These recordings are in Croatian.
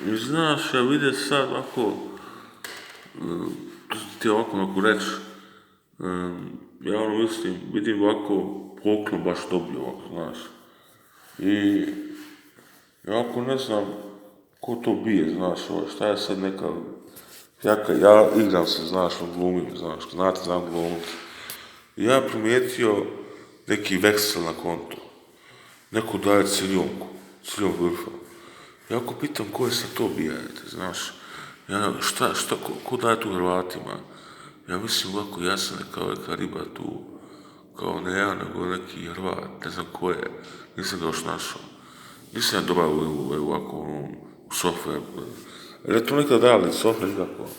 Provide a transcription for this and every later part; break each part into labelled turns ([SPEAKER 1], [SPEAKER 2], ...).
[SPEAKER 1] I znaš, ja vidim sad ovako, to ti ovako mogu reći, ja mislim, vidim ovako poklon baš dobio ovako, znaš. I ja ovako ne znam ko to bije, znaš, šta je sad neka, ja igram se, znaš, glumim, znaš, znate, znam glumit. I ja primijetio neki veksel na kontu. Neko daje ciljom vrfa. Ja ako pitam ko je sad to bijete, znaš, ko daje tu Hrvatima? Ja mislim ovako, ja sam neka riba tu, kao ne ja, nego neki Hrvat, ne znam ko je, nisam ga još našao. Nisam ja dobar ovako u software, jer je to nekada dali software nikako.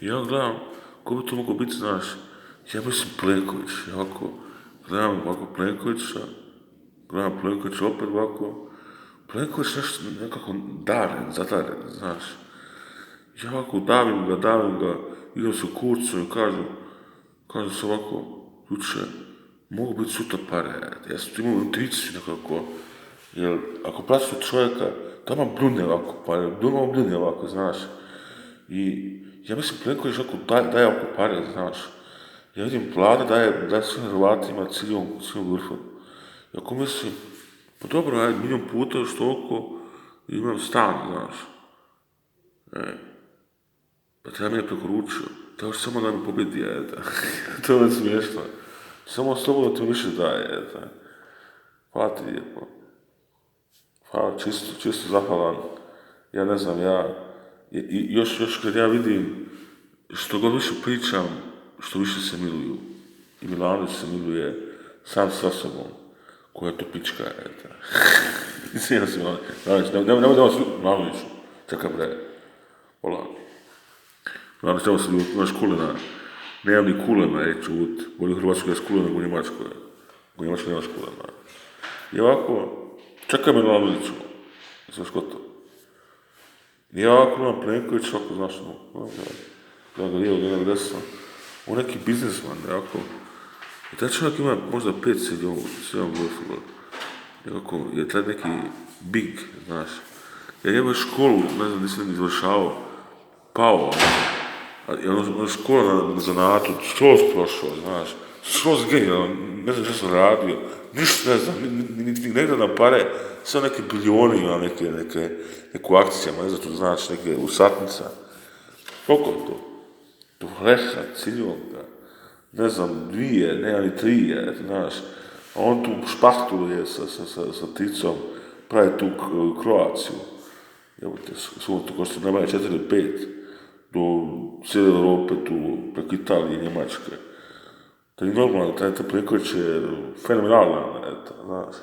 [SPEAKER 1] I ja gledam, ko bi to mogao biti, znaš, ja mislim Plenković, ja ovako, gledam ovako Plenkovića opet ovako, Plenković nešto nekako zadaren, znaš. Ja ovako davim ga, idem se kurcu i kažu se ovako, juče, mogu biti sutra pare, ja sam imao intuiciju nekako, jer ako pratiš čovjeka, tamo brune ovako, znaš. I ja mislim Plenković ovako daje ovako pare, znaš. Ja vidim vlada daje svim Hrvatima ciljom vrfom. I ako mislim, pa dobro, ajde, milijon puta još toliko imam stan, znaš. Pa treba mi je preporučio, to još samo da mi pobjedi, to je smiješno. Samo slobodno ti više daje, hvala ti lijepo. Hvala, čisto zahvalan. Ja ne znam, još kad ja vidim, što god više pričam, što više se miluju. I Milanović se miluje sam sa sobom, koja je to pička, Svijem se Milanoviću, čekaj bre, hola. Milanović, tamo se imaš kulena, nemam ni kulena, čut, bolje u Hrvatskoj je s kulena nego u Njemačkoj. U Njemačkoj nemaš kulena. I ovako, čekaj Milanoviću, znaš ko to? I ja ovako imam Plenković, ovako, znaš, gleda ga lijevo, gleda ga desno, on neki biznisman, ovako. I taj čovjek ima možda 5-7 godina. Nekako je taj neki big, znaš. Ja imam školu, ne znam, nisam izvršavao, pao, ono škola na zanatu, skroz prošao, znaš. Skroz genijalno, ne znam što sam radio, ništa ne znam, ne gledam pare, sve neke bilijoni ima neku akcijama, ne znam što znaš, neke usatnica. Koliko je to? To hleha, ciljovka, ne znam, 2, nema ni 3, znaš. A on tu špahtuluje sa ticom, pravi tu Kroaciju. Evo te, to košta najmanje 4 ili 5, do cijele Europe tu, preko Italije i Njemačke. To je normalno, taj Plenković je fenomenalan, znaš.